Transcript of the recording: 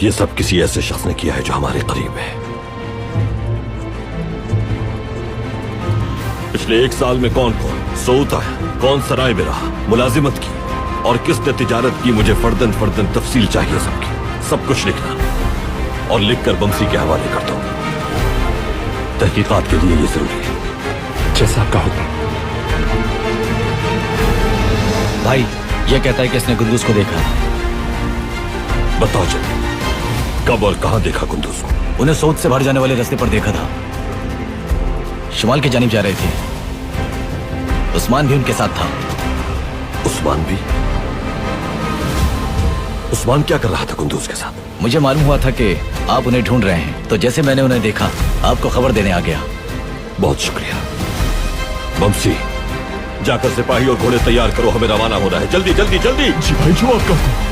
ये सब किसी ऐसे शख्स ने किया है जो हमारे करीब है। पिछले 1 साल में कौन कौन सोता है, कौन सराय में रहा, मुलाजिमत की और किसने तिजारत की, मुझे फर्दन फर्दन तफसील चाहिए सबकी। सब कुछ लिखना और लिखकर बमसी के हवाले कर दो। तहकीकात के लिए ये जरूरी है। जैसा आपका हुक्म। भाई ये कहता है कि इसने कुंदूज को देखा। बताओ जल्दी, कब और कहां देखा कुंदूज को? उन्हें सऊद से बाहर जाने वाले रास्ते पर देखा था। शुमाल की जानिब जा रहे थे। उस्मान भी उनके साथ था। उस्मान भी? उस्मान क्या कर रहा था कुंदूज के साथ? मुझे मालूम हुआ था कि आप उन्हें ढूंढ रहे हैं, तो जैसे मैंने उन्हें देखा आपको खबर देने आ गया। बहुत शुक्रिया। बमसी, जाकर सिपाही और घोड़े तैयार करो, हमें रवाना होना है। जल्दी जल्दी जल्दी। जी भाई, जो आप कहते हैं।